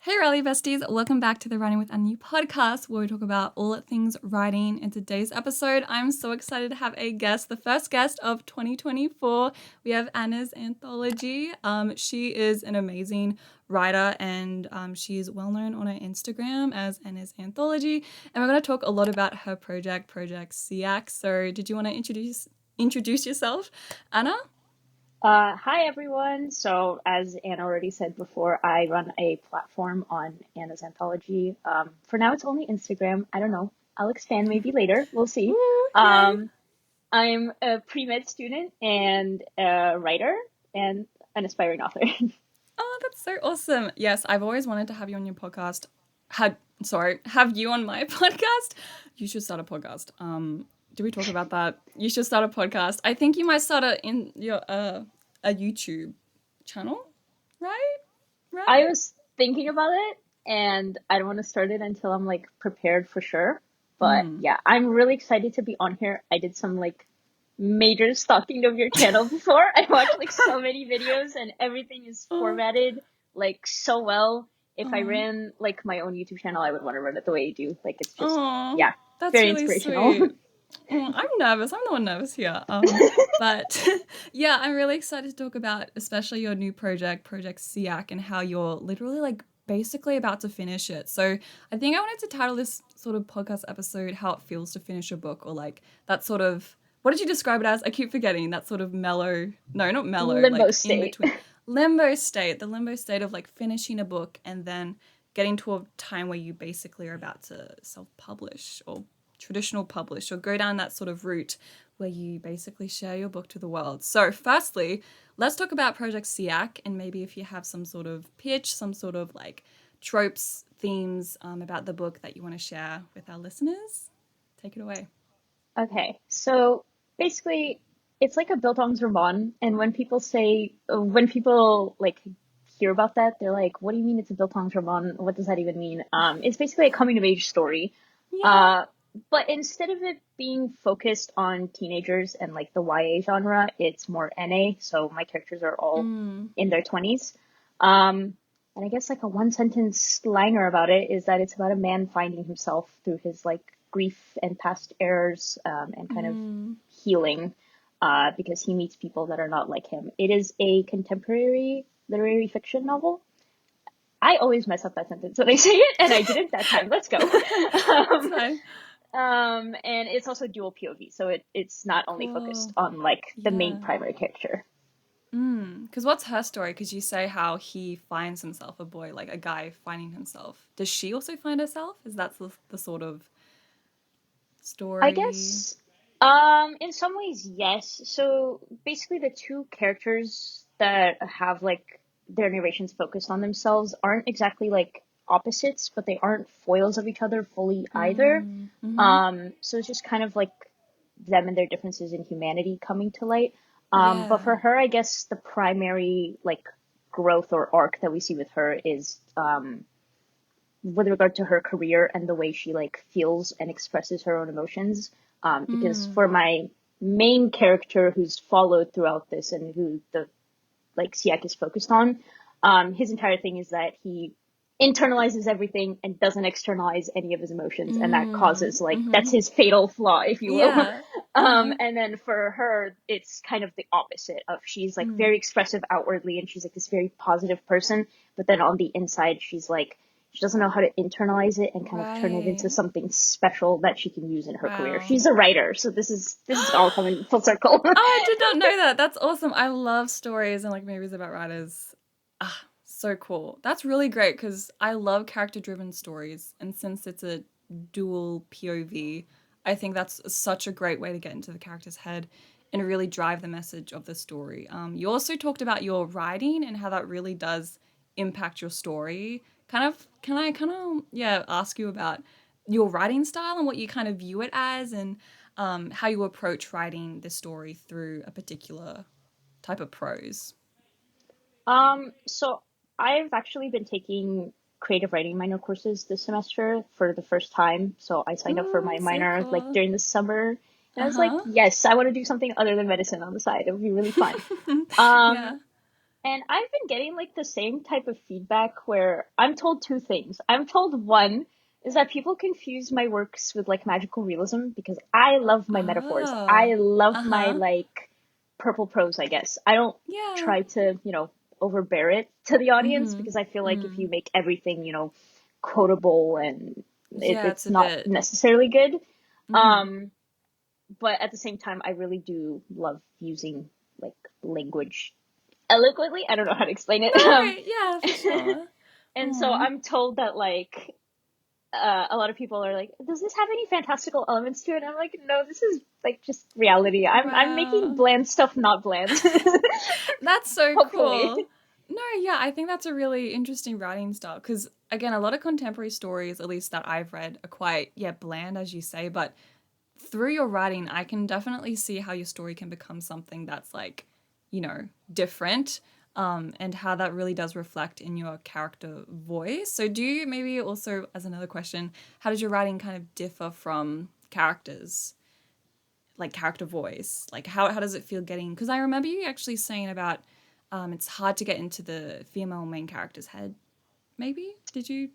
Hey Rally Besties, welcome back to the Writing with Annie podcast where we talk about all things writing. In today's episode, I'm so excited to have a guest, the first guest of 2024. We have Anna's Anthology. She is an amazing writer and she's well known on her Instagram as Anna's Anthology. And we're going to talk a lot about her project SIAC. So did you want to introduce yourself, Anna? Hi everyone. So as Anna already said before, I run a platform on Anna's Anthology. For now, it's only Instagram. I don't know. I'll expand maybe later. We'll see. Ooh, yay. Um, I'm a pre-med student and a writer and an aspiring author. Oh, that's so awesome. Yes, I've always wanted to have you on your podcast. Have you on my podcast. You should start a podcast. Do we talk about that? You should start a podcast. I think you might start a YouTube channel, right? I Right? was thinking about it and I don't want to start it until I'm like prepared for sure. But yeah, I'm really excited to be on here. I did some like major stalking of your channel before. I watched like so many videos and everything is Oh, formatted like so well. If I oh, ran like my own YouTube channel, I would want to run it the way you do. Like it's just, oh, yeah, that's very really inspirational. sweet. I'm nervous. I'm the one nervous here. But yeah, I'm really excited to talk about especially your new project SIAC, and how you're literally like basically about to finish it. So I think I wanted to title this sort of podcast episode "How It Feels to Finish a Book," or like that sort of, what did you describe it as? I keep forgetting that sort of mellow. No, not mellow. Limbo Like in state. between limbo state. The limbo state of like finishing a book and then getting to a time where you basically are about to self-publish or traditional publish, or go down that sort of route where you basically share your book to the world. So, firstly, let's talk about Project SIAC, and maybe if you have some sort of pitch, some sort of like tropes, themes about the book that you want to share with our listeners. Take it away. Okay, so basically, it's like a Bildungsroman, and when people like hear about that, they're like, "What do you mean it's a Bildungsroman? What does that even mean?" It's basically a coming of age story, Yeah. uh, but instead of it being focused on teenagers and like the YA genre, it's more NA. So my characters are all Mm. in their 20s. And I guess like a one sentence liner about it is that it's about a man finding himself through his like grief and past errors, and kind of Mm. healing, because he meets people that are not like him. It is a contemporary literary fiction novel. I always mess up that sentence when I say it, and I didn't that time. Let's go. That's um, fine. and it's also dual POV, so it's not only focused Cool. on like the main Yeah. primary character. Because what's her story? Because you say how he finds himself, a boy, like a guy finding himself. Does she also find herself? Is that the sort of I story? guess, in some ways, yes. So basically, the two characters that have like their narrations focused on themselves aren't exactly like opposites, but they aren't foils of each other fully either. Mm-hmm. So it's just kind of like them and their differences in humanity coming to light. But Yeah. for her, I guess the primary like growth or arc that we see with her is with regard to her career and the way she like feels and expresses her own emotions. Because Mm. for my main character who's followed throughout this and who the like Siak is focused on, his entire thing is that he internalizes everything and doesn't externalize any of his emotions, and that Mm. causes like Mm-hmm. that's his fatal flaw, if you will. Yeah. Uh-huh. And then for her, it's kind of the opposite of she's like Mm. very expressive outwardly and she's like this very positive person, but then on the inside, she's like she doesn't know how to internalize it and kind of turn it into Right. something special that she can use in her career. Wow. She's a writer, so this is all coming full circle. Oh, I did not know that. That's awesome. I love stories and like movies about writers. Ah, so cool. That's really great because I love character driven stories. And since it's a dual POV, I think that's such a great way to get into the character's head and really drive the message of the story. You also talked about your writing and how that really does impact your story. Can I kind of, yeah, ask you about your writing style and what you kind of view it as, and how you approach writing the story through a particular type of prose. So I've actually been taking creative writing minor courses this semester for the first time. So I signed up for Ooh, my so minor like cool. during the summer, and I Uh was like, huh. yes, I want to do something other than medicine on the side. It would be really fun. Um, Yeah. And I've been getting like the same type of feedback where I'm told two things. I'm told one is that people confuse my works with like magical realism because I love my metaphors. Oh. I love my Uh-huh. like purple prose, I guess. I don't Yeah. try to, overbear it to the audience Mm-hmm. because I feel like if Mm. you make everything, quotable and Yeah, it's it's a not bit. necessarily good. Mm-hmm. Um, but at the same time, I really do love using like language eloquently. I don't know how to explain it. No, yeah, for sure. And so Oh. I'm told that like a lot of people are like, does this have any fantastical elements to it? And I'm like, no, this is like just reality. I'm making Wow. bland stuff not bland. That's so Hopefully. cool. No, yeah, I think that's a really interesting writing style because, again, a lot of contemporary stories, at least that I've read, are quite, yeah, bland, as you say. But through your writing, I can definitely see how your story can become something that's like, different, and how that really does reflect in your character voice. So, do you maybe also, as another question, how does your writing kind of differ from characters? Like character voice? Like how does it feel getting? Because I remember you actually saying about it's hard to get into the female main character's head. Maybe did you?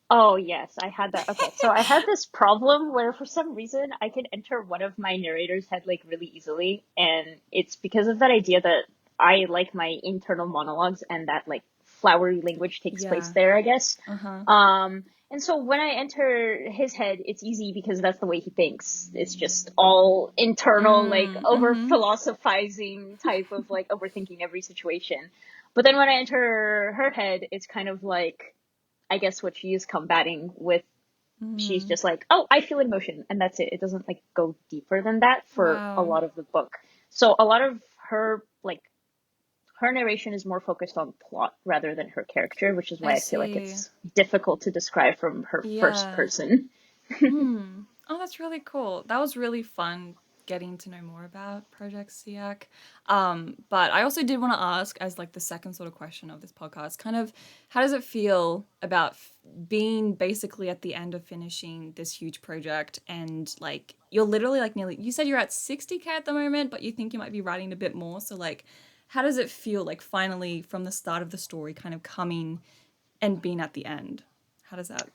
Oh, yes, I had that. Okay, so I had this problem where for some reason I can enter one of my narrators' head like really easily, and it's because of that idea that I like my internal monologues and that like flowery language takes place Yeah. there, I guess. Uh huh. And so when I enter his head, it's easy because that's the way he thinks. It's just all internal, like over Mm-hmm. philosophizing type of like overthinking every situation. But then when I enter her head, it's kind of like I guess what she is combating with, she's Mm-hmm. just like, oh, I feel emotion, and that's it. It doesn't like go deeper than that for a Wow. lot of the book. So a lot of her like her narration is more focused on plot rather than her character, which is I why I feel like see. it's difficult to describe from her first Yeah. person. Hmm. Oh, that's really cool. That was really fun getting to know more about Project SEAC. But I also did want to ask, as like the second sort of question of this podcast, kind of how does it feel about being basically at the end of finishing this huge project and like you're literally like nearly, you said you're at 60K at the moment, but you think you might be writing a bit more. So like, how does it feel like finally from the start of the story kind of coming and being at the end? How does that?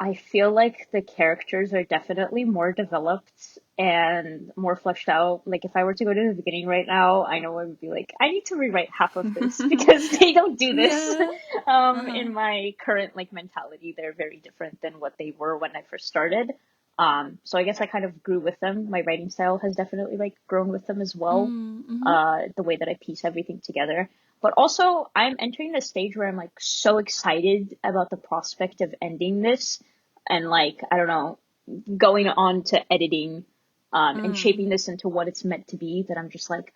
I feel like the characters are definitely more developed and more fleshed out. Like if I were to go to the beginning right now, I know I would be like, I need to rewrite half of this because they don't do this. Yeah. Uh-huh. In my current like mentality, they're very different than what they were when I first started. So I guess I kind of grew with them. My writing style has definitely like grown with them as well. Mm-hmm. The way that I piece everything together. But also, I'm entering a stage where I'm like so excited about the prospect of ending this and like, I don't know, going on to editing, and Mm. shaping this into what it's meant to be that I'm just like,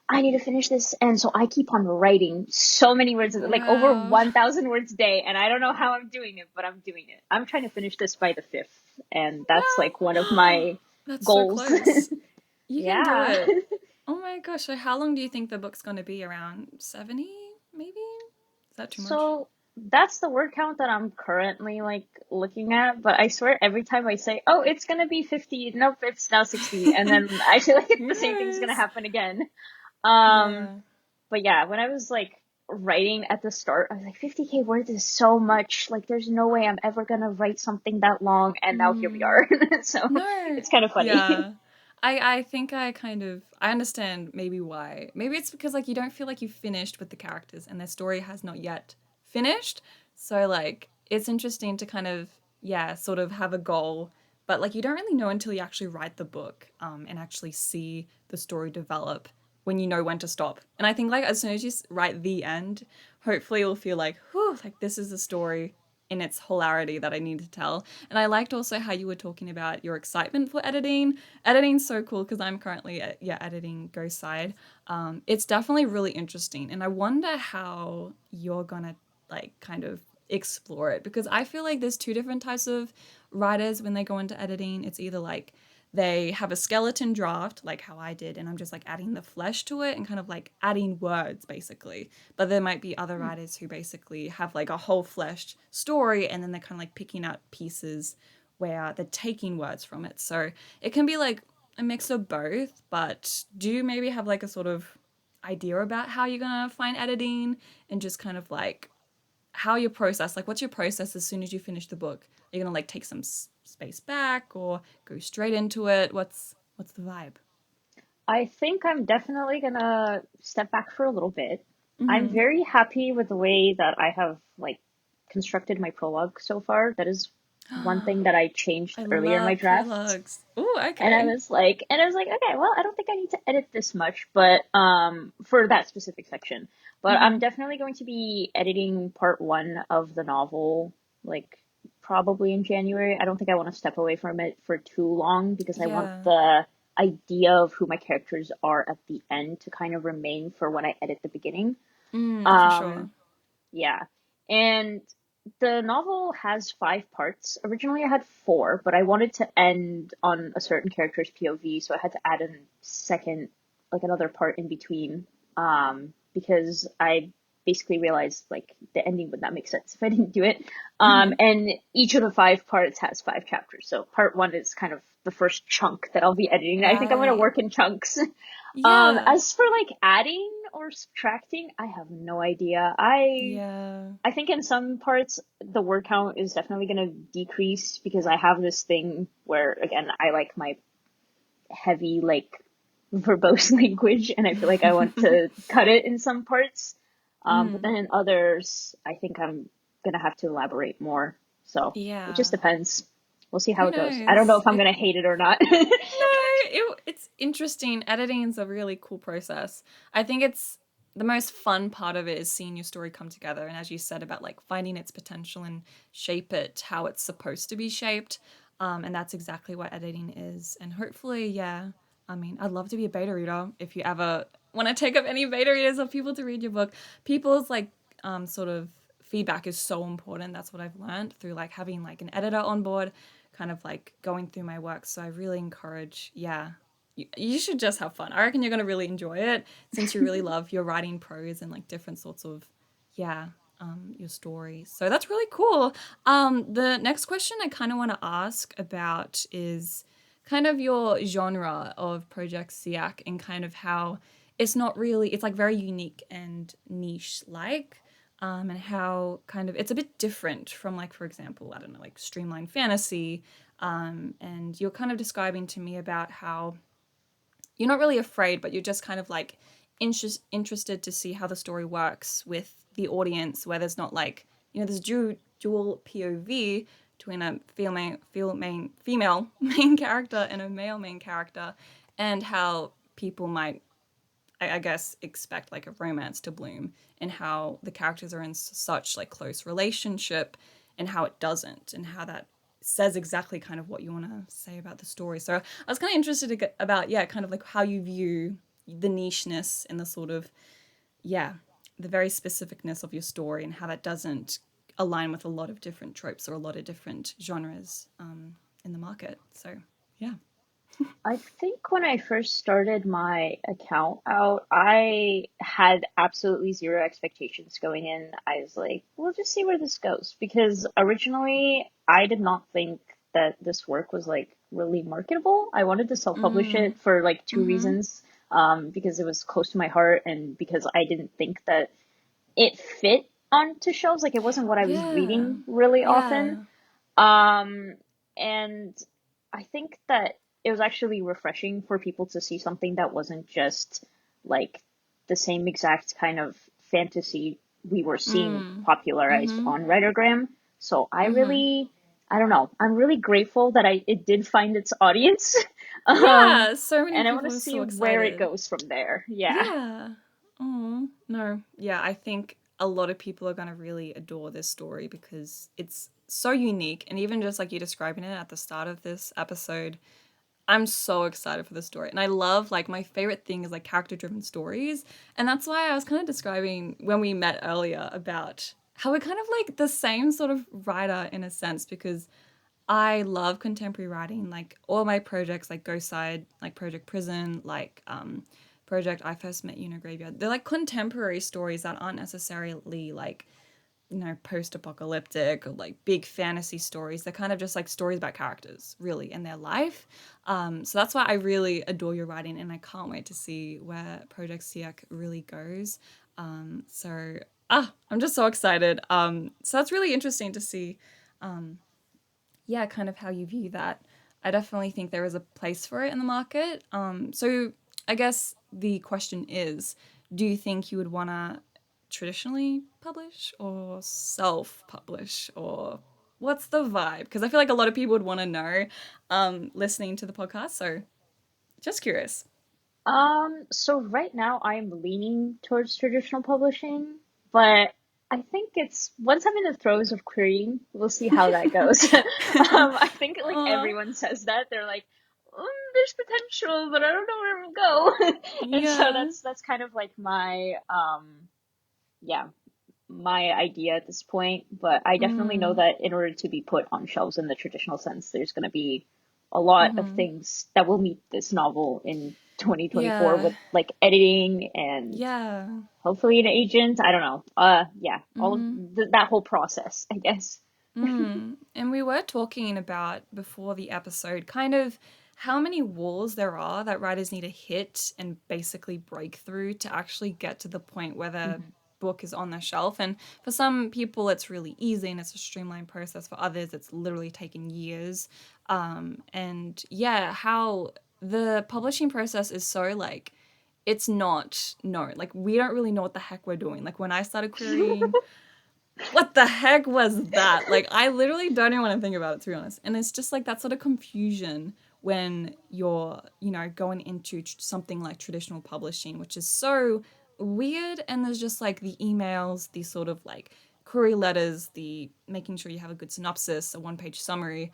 I need to finish this. And so I keep on writing so many words, like over Wow. 1,000 words a day. And I don't know how I'm doing it, but I'm doing it. I'm trying to finish this by the 5th. And that's like one of Wow. my That's so goals. close. You can do Yeah. it. Oh my gosh. So how long do you think the book's going to be? Around 70, maybe? Is that too much? So that's the word count that I'm currently like looking at, but I swear every time I say, "Oh, it's gonna be 50," nope, it's now 60, and then I feel like Who the same thing's gonna knows? happen again. Um, Yeah. but yeah, when I was like writing at the start, I was like, 50K words is so much. Like, there's no way I'm ever gonna write something that long, and now here we Mm. are. So No. it's kind of funny. Yeah. I think I kind of I understand maybe why. Maybe it's because like you don't feel like you've finished with the characters and their story has not yet finished. So like it's interesting to kind of yeah, sort of have a goal, but like you don't really know until you actually write the book and actually see the story develop when you know when to stop. And I think like as soon as you write the end, hopefully you'll feel like, whew, like this is the story in its hilarity that I need to tell. And I liked also how you were talking about your excitement for editing. Editing's so cool because I'm currently yeah editing Ghost Side. It's definitely really interesting, and I wonder how you're gonna like kind of explore it because I feel like there's two different types of writers when they go into editing. It's either like they have a skeleton draft like how I did and I'm just like adding the flesh to it and kind of like adding words basically, but there might be other writers who basically have like a whole fleshed story and then they're kind of like picking out pieces where they're taking words from it. So it can be like a mix of both, but do you maybe have like a sort of idea about how you're gonna find editing and just kind of like how your process, like what's your process as soon as you finish the book? Are you gonna like take some space back or go straight into it? What's the vibe? I think I'm definitely gonna step back for a little bit. I'm Mm-hmm. very happy with the way that I have like constructed my prologue so far. That is one thing that I I changed earlier in my love draft. prologues. Ooh, And I okay. was like, okay, well, I don't think I need to edit this much, but for that specific section. But I'm Mm-hmm. definitely going to be editing part one of the novel, like probably in January. I don't think I want to step away from it for too long because I want Yeah. the idea of who my characters are at the end to kind of remain for when I edit the beginning. For Um, sure. yeah. And the novel has five parts. Originally, I had four, but I wanted to end on a certain character's POV, so I had to add a second, like another part in between, because I basically realized like the ending would not make sense if I didn't do it. Mm-hmm. And each of the five parts has five chapters. So part one is kind of the first chunk that I'll be editing. I think I'm gonna Right. work in chunks. Yeah. As for like adding or subtracting, I have no idea. I Yeah. I think in some parts the word count is definitely going to decrease because I have this thing where again I like my heavy like verbose language and I feel like I want to cut it in some parts. But Mm. then in others I think I'm gonna have to elaborate more. So it just Yeah. depends. We'll see how Who it goes. I don't know knows? if I'm gonna hate it or not. No, it's interesting. Editing is a really cool process. I think it's the most fun part of it is seeing your story come together. And as you said about like finding its potential and shape it how it's supposed to be shaped. And that's exactly what editing is. And hopefully, yeah, I mean, I'd love to be a beta reader if you ever want to take up any beta readers or people to read your book. People's like sort of feedback is so important. That's what I've learned through like having like an editor on board, kind of like going through my work. So I really encourage, yeah, you should just have fun. I reckon you're going to really enjoy it since you really love your writing prose and like different sorts of, yeah, your stories. So that's really cool. The next question I kind of want to ask about is kind of your genre of Project SIAC and kind of how it's not really, it's like very unique and niche like. And how kind of it's a bit different from like for example I don't know like streamlined fantasy, and you're kind of describing to me about how you're not really afraid, but you're just kind of like interested to see how the story works with the audience, where there's not like there's dual POV between a female main character and a male main character, and how people might I guess expect like a romance to bloom, and how the characters are in such like close relationship and how it doesn't, and how that says exactly kind of what you want to say about the story. So I was kind of interested to get about yeah kind of like how you view the nicheness and the sort of yeah the very specificness of your story and how that doesn't align with a lot of different tropes or a lot of different genres in the market. So yeah. I think when I first started my account out, I had absolutely zero expectations going in. I was like, we'll just see where this goes. Because originally, I did not think that this work was like really marketable. I wanted to self-publish Mm. it for like two Mm-hmm. reasons. Because it was close to my heart and because I didn't think that it fit onto shelves. Like it wasn't what I was Yeah. reading really often. Yeah. Um, and I think that it was actually refreshing for people to see something that wasn't just like the same exact kind of fantasy we were seeing Mm. popularized Mm-hmm. on Writergram. So Mm-hmm. I don't know, I'm really grateful that it did find its audience. Um, Yeah, so many and I want to people are see so where it excited. goes from there. Yeah. Yeah. Oh, no. Yeah, I think a lot of people are going to really adore this story because it's so unique. And even just like you describing it at the start of this episode, I'm so excited for the story. And I love, like, my favorite thing is like character driven stories. And that's why I was kind of describing when we met earlier about how we're kind of like the same sort of writer in a sense because I love contemporary writing. Like all my projects, like Ghost Side, like Project Prison, like Project I First Met You in a Graveyard. They're like contemporary stories that aren't necessarily like post-apocalyptic or like big fantasy stories. They're kind of just like stories about characters, really, in their life. So that's why I really adore your writing, and I can't wait to see where Project Siak really goes. So I'm just so excited. So that's really interesting to see. Yeah, kind of how you view that. I definitely think there is a place for it in the market. So I guess the question is, do you think you would want to traditionally publish or self-publish, or what's the vibe? Because I feel like a lot of people would want to know, listening to the podcast. So just curious. So right now I'm leaning towards traditional publishing, but I think it's once I'm in the throes of querying, we'll see how that goes. I think like Aw, everyone says that. They're like, there's potential, but I don't know where it will go. And so yeah. that's kind of like my yeah, my idea at this point, but I definitely know Mm, that in order to be put on shelves in the traditional sense, there's going to be a lot of mm-hmm. things that will meet this novel in 2024 Yeah. with like editing and Yeah. hopefully an agent. I don't know. Yeah, all of Mm-hmm. that whole process, I guess. And we were talking about before the episode kind of how many walls there are that writers need to hit and basically break through to actually get to the point where the Mhm. book is on the shelf. And for some people, it's really easy and it's a streamlined process. For others, it's literally taken years. And yeah, how the publishing process is so like, it's not known. Like, we don't really know what the heck we're doing. Like, when I started querying, what the heck was that? Like, I literally don't even want to think about it, to be honest. And it's just like that sort of confusion when you're, going into something like traditional publishing, which is so weird. And there's just like the emails, the sort of like query letters, the making sure you have a good synopsis, a one-page summary,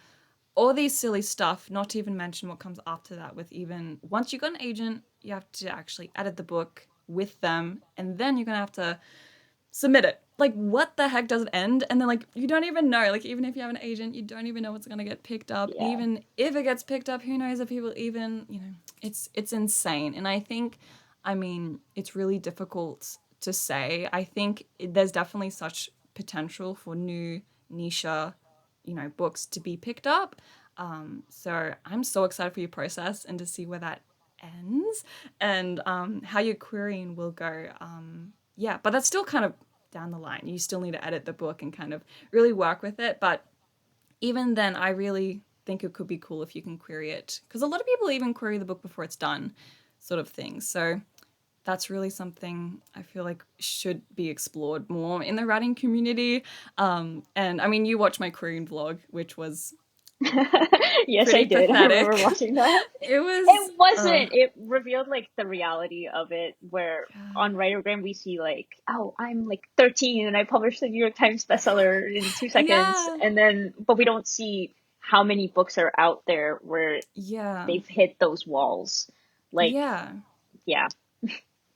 all these silly stuff, not to even mention what comes after that with even once you got an agent, you have to actually edit the book with them, and then you're going to have to submit it. Like, what the heck does it end? And then, like, you don't even know. Like, even if you have an agent, you don't even know what's gonna get picked up. And Yeah. even if it gets picked up, who knows if people even, it's insane. And I think, I mean, it's really difficult to say. I think there's definitely such potential for new niche, books to be picked up. So I'm so excited for your process and to see where that ends, and how your querying will go. Yeah, but that's still kind of down the line. You still need to edit the book and kind of really work with it. But even then, I really think it could be cool if you can query it, because a lot of people even query the book before it's done, sort of thing. So that's really something I feel like should be explored more in the writing community. And I mean, you watched my querying vlog, which was Yes, I pretty did. I remember pathetic. watching that. It was, It wasn't. It revealed like the reality of it, where yeah, on Writergram we see like, oh, I'm like 13 and I published the New York Times bestseller in 2 seconds, yeah, and then but we don't see how many books are out there where yeah, they've hit those walls. Like, yeah. yeah,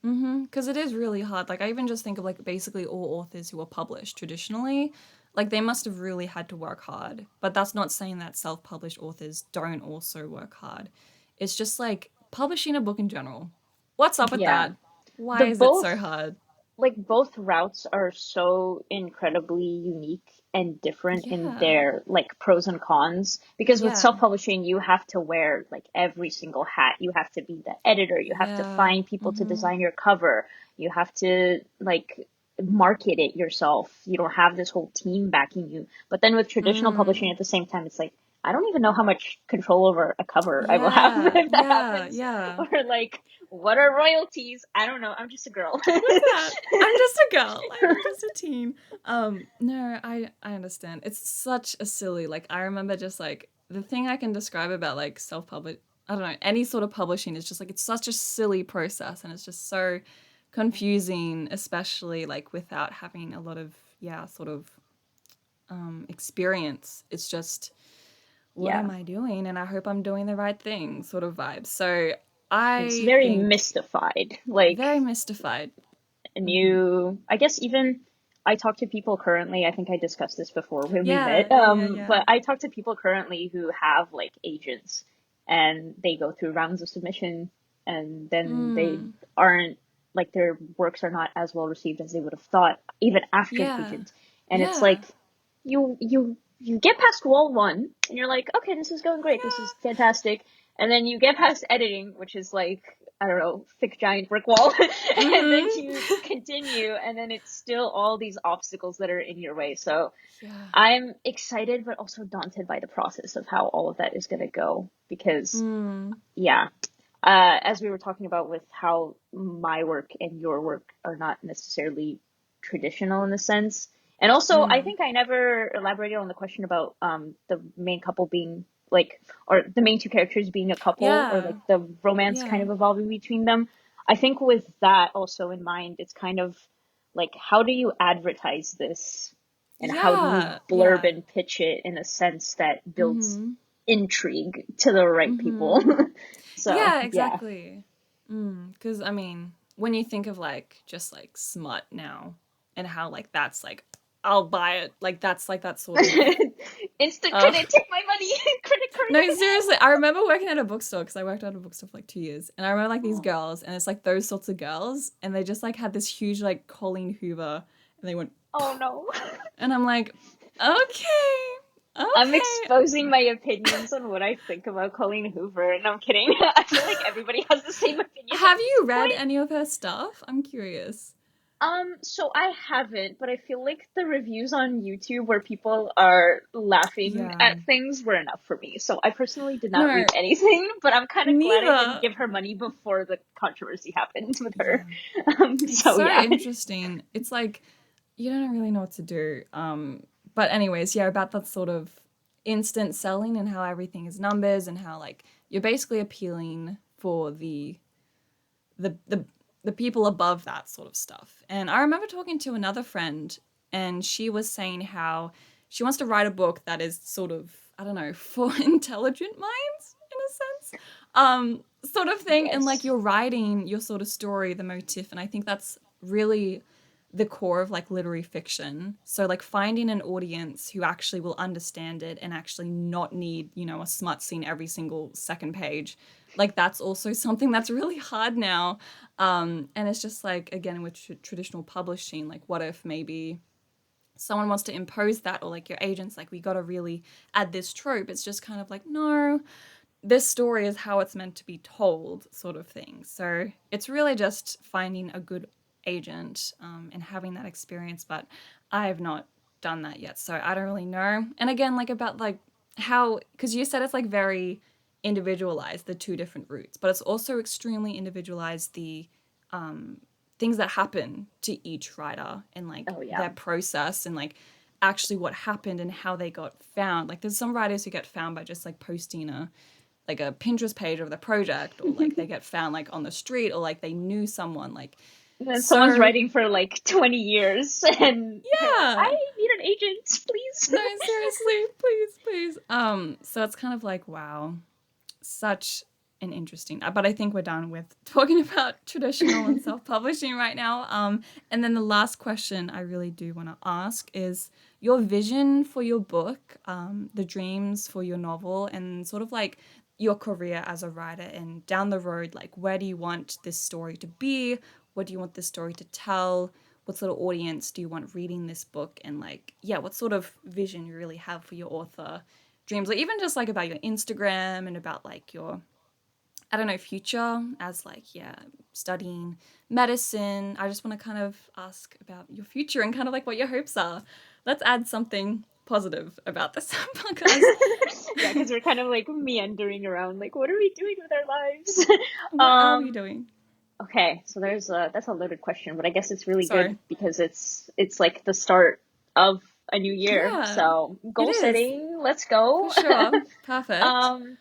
Because it is really hard. Like, I even just think of like basically all authors who are published traditionally, like they must have really had to work hard. But that's not saying that self-published authors don't also work hard. It's just like publishing a book in general. What's up with yeah. that? Why The is it both so hard? like both routes are so incredibly unique and different in Yeah, their like pros and cons, because with yeah, self-publishing you have to wear like every single hat. You have to be the editor, you have to yeah. find people to design your cover, you have to like market it yourself. You don't have this whole team backing you. But then with traditional publishing Mm. at the same time, it's like I don't even know how much control over a cover I will have Yeah, if that yeah, happens, yeah. or like what are royalties? I don't know. I'm just a girl. What's that? I'm just a girl. I'm just a teen. No, I understand. It's such a silly. Like, I remember just like the thing I can describe about like self-publish. I don't know, any sort of publishing is just like it's such a silly process, and it's just so confusing, especially like without having a lot of, yeah, sort of experience. It's just, what Yeah. am I doing? And I hope I'm doing the right thing, sort of vibe. So It's I very think mystified. very Like, mystified. and you, I guess even I talk to people currently, I think I discussed this before when we Yeah, met, yeah, yeah, yeah. but I talk to people currently who have like agents and they go through rounds of submission and then they aren't like their works are not as well received as they would have thought even after an Yeah. agent. And it's Yeah. like you get past wall one and you're like, okay, this is going great, this is Yeah. fantastic. And then you get past editing, which is like, I don't know, thick giant brick wall. And then Mhm. you continue, and then it's still all these obstacles that are in your way. So Yeah. I'm excited but also daunted by the process of how all of that is going to go, because Mm. yeah, as we were talking about with how my work and your work are not necessarily traditional in a sense. And also, I Mm. think I never elaborated on the question about the main couple being like, or the main two characters being a couple, or like Yeah. the romance kind Yeah. of evolving between them. I think with that also in mind, it's kind of like, how do you advertise this? And how do you Yeah. blurb Yeah. and pitch it in a sense that builds Mhm. intrigue to the right people? Mhm. So, Yeah, yeah. exactly. Because I mean, when you think of like just like smut now and how like that's like I'll buy it, like that sort of Instant uh credit, take my money, credit no, card. seriously, I remember working at a bookstore because I worked at a bookstore for like 2 years, and I remember like these Oh, girls, and it's like those sorts of girls, and they just like had this huge like Colleen Hoover, and they went, oh no. and I'm like, okay, I'm okay. exposing my opinions on what I think about Colleen Hoover, and I'm kidding. I feel like everybody has the same opinion at Have this you read point. any of her stuff? I'm curious. So I haven't, but I feel like the reviews on YouTube where people are laughing Yeah. at things were enough for me. So I personally did not read No, anything, but I'm kind of glad I didn't neither. give her money before the controversy happened with her. Yeah. It's So so yeah. interesting. It's like you don't really know what to do. But anyways, yeah, about that sort of instant selling and how everything is numbers and how like you're basically appealing for the the the people above that sort of stuff. And I remember talking to another friend and she was saying how she wants to write a book that is sort of, I don't know, for intelligent minds in a sense. Sort of thing. And like Yes. you're writing your sort of story, the motif, and I think that's really the core of like literary fiction. So like finding an audience who actually will understand it and actually not need, a smut scene every single second page. Like that's also something that's really hard now. And it's just like again with traditional publishing, like what if maybe someone wants to impose that or like your agent's like we got to really add this trope. It's just kind of like no, this story is how it's meant to be told, sort of thing. So it's really just finding a good agent and having that experience. But I have not done that yet, so I don't really know. And again, like about like how, because you said it's like very individualized, the two different routes, but it's also extremely individualized the things that happen to each writer and like Oh yeah. their process and like actually what happened and how they got found. Like there's some writers who get found by just like posting a Pinterest page of the project, or like they get found like on the street, or like they knew someone. Like And then someone's so, writing for like 20 years and they're like, I yeah. need an agent, please. No, seriously, please, please. So it's kind of like wow, such an interesting. But I think we're done with talking about traditional and self-publishing right now. And then the last question I really do want to ask is your vision for your book, the dreams for your novel, and sort of like your career as a writer and down the road, like where do you want this story to be? What do you want this story to tell? What sort of audience do you want reading this book? And like, yeah, what sort of vision you really have for your author dreams, or even just like about your Instagram and about like your, I don't know, future as like, yeah, studying medicine. I just want to kind of ask about your future and kind of like what your hopes are. Let's add something positive about this podcast. Yeah, because we're kind of like meandering around, like, what are we doing with our lives? What are we um, doing? okay, so that's a loaded question, but I guess it's really good Sorry. because it's like the start of a new year. Yeah, So it goal is setting, let's for go. sure. Perfect. um,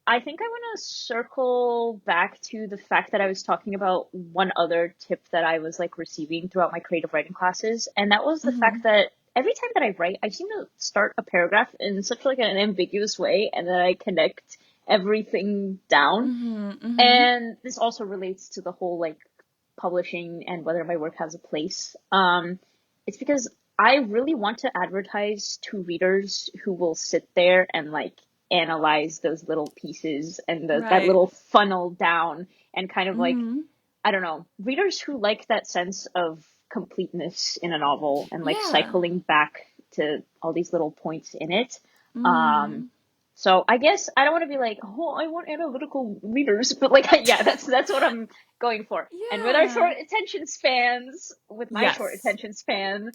I think I want to circle back to the fact that I was talking about one other tip that I was like receiving throughout my creative writing classes, and that was the fact Mm-hmm. that every time that I write, I seem to start a paragraph in such like an ambiguous way, and then I connect everything down. Mm-hmm. Mm-hmm. And this also relates to the whole like publishing and whether my work has a place. It's because I really want to advertise to readers who will sit there and like analyze those little pieces and that Right. little funnel down and kind of like, Mm-hmm. I don't know, readers who like that sense of completeness in a novel and like Yeah. cycling back to all these little points in it. Um, Mm. so I guess I don't want to be like, oh, I want analytical readers, but like, yeah, that's what I'm going for. And with our Yeah. short attention spans, with my short Yes. attention span,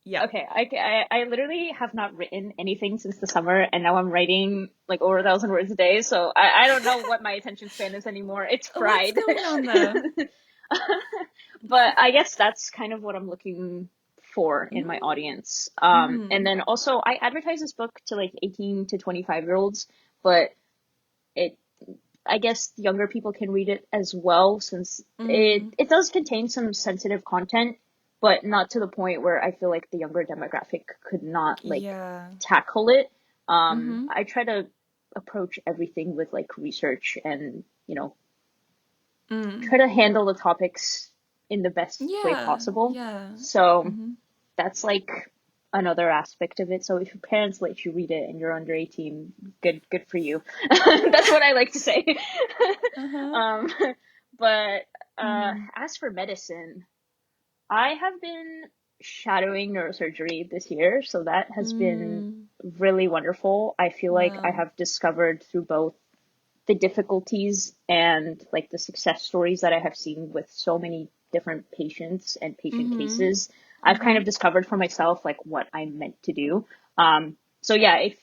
Yeah. okay, I literally have not written anything since the summer, and now I'm writing like over 1,000 words a day. So I don't know what my attention span is anymore. It's What's fried. going on there? But I guess that's kind of what I'm looking for in my Mm. audience. And Mm. then also I advertise this book to like 18 to 25-year-olds, but it I guess younger people can read it as well since Mm. it does contain some sensitive content, but not to the point where I feel like the younger demographic could not like Yeah. tackle it. Mm-hmm. I try to approach everything with like research and, Mm. try to handle the topics in the best way Yeah. possible. Yeah. So Mm-hmm. that's like another aspect of it. So if your parents let you read it and you're under 18, good for you. That's what I like to say. Uh-huh. um, but Mm. as for medicine, I have been shadowing neurosurgery this year, so that has been Mm. really wonderful. I feel like I Wow. have discovered through both the difficulties and like the success stories that I have seen with so many different patients and patient Mm-hmm. cases, I've kind Mm-hmm. of discovered for myself like what I'm meant to do. So yeah, if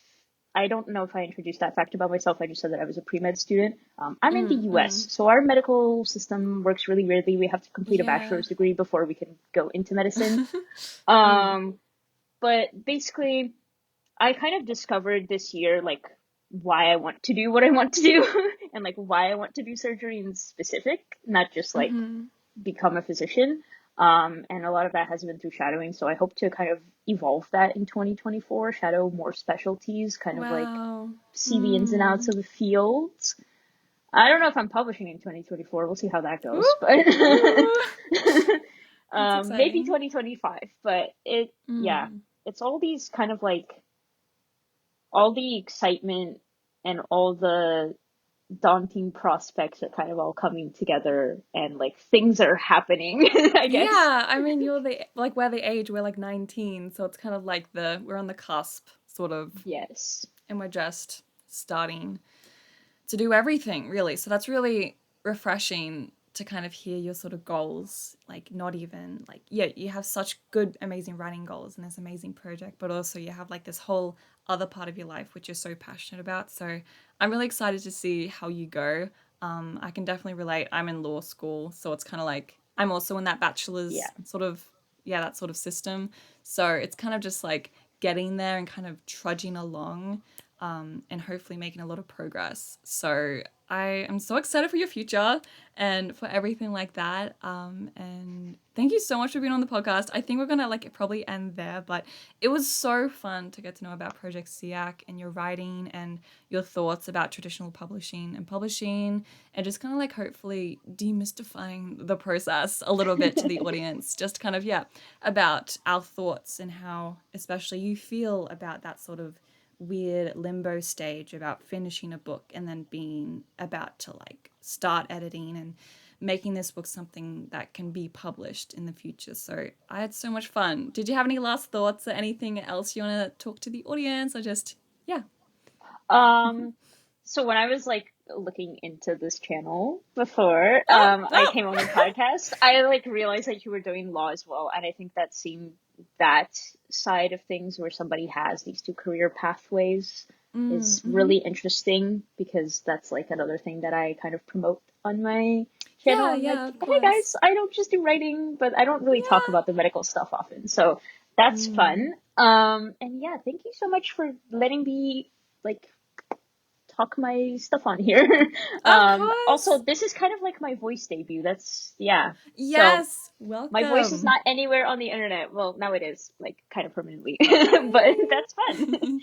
I don't know if I introduced that fact about myself, I just said that I was a pre-med student. I'm in the Mm. US, Mm. so our medical system works really weirdly. We have to complete a Yeah. bachelor's degree before we can go into medicine. Mm. Um, but basically, I kind of discovered this year like why I want to do what I want to do and like why I want to do surgery in specific, not just like Mm-hmm. become a physician. And a lot of that has been through shadowing. So I hope to kind of evolve that in 2024, shadow more specialties, kind of like Wow. see the ins and outs Mm. of the fields. I don't know if I'm publishing in 2024. We'll see how that Woo! goes, but Woo! That's maybe exciting. 2025. But yeah, Mm. it's all these kind of like all the excitement and all the daunting prospects are kind of all coming together and like things are happening, I guess. Yeah, I mean, you're the like we're the age, we're like 19, so it's kind of like we're on the cusp, sort of, Yes. and we're just starting to do everything, really. So that's really refreshing to kind of hear your sort of goals, like not even like yeah, you have such good, amazing writing goals and this amazing project, but also you have like this whole other part of your life which you're so passionate about. So I'm really excited to see how you go. I can definitely relate. I'm in law school, so it's kind of like I'm also in that Yeah. bachelor's sort of yeah, that sort of system. So it's kind of just like getting there and kind of trudging along and hopefully making a lot of progress. So I am so excited for your future and for everything like that. And thank you so much for being on the podcast. I think we're gonna like probably end there, but it was so fun to get to know about Project SEAC and your writing and your thoughts about traditional publishing and just kind of like hopefully demystifying the process a little bit to the audience. Just kind of yeah about our thoughts and how especially you feel about that sort of weird limbo stage about finishing a book and then being about to like start editing and making this book something that can be published in the future. So I had so much fun. Did you have any last thoughts or anything else you want to talk to the audience or just, yeah. Um, so when I was like looking into this channel before Oh, I oh. came on the podcast, I like realized that you were doing law as well, and I think that seeing that side of things where somebody has these two career pathways is Mm-hmm. really interesting because that's like another thing that I kind of promote on my channel. Yeah, I'm like, yeah, of hey guys, course. I don't just do writing, but I don't really talk Yeah. about the medical stuff often. So that's Mm. fun. And yeah, thank you so much for letting me like talk my stuff on here. Of Also, course. this is kind of like my voice debut. That's, yeah. So Yes. my voice is Welcome. not anywhere on the internet. Well, now it is, like, kind of permanently, but Yay. that's fun.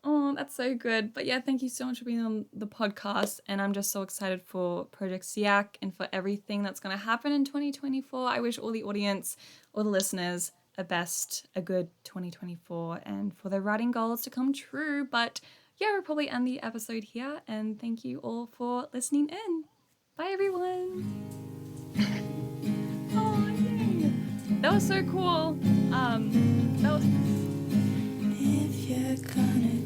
Oh, that's so good. But yeah, thank you so much for being on the podcast. And I'm just so excited for Project SEAC and for everything that's going to happen in 2024. I wish all the audience, all the listeners, a good 2024 and for their writing goals to come true. But yeah, we'll probably end the episode here. And thank you all for listening in. Bye, everyone. Oh, yay. That was so cool. That was If you're gonna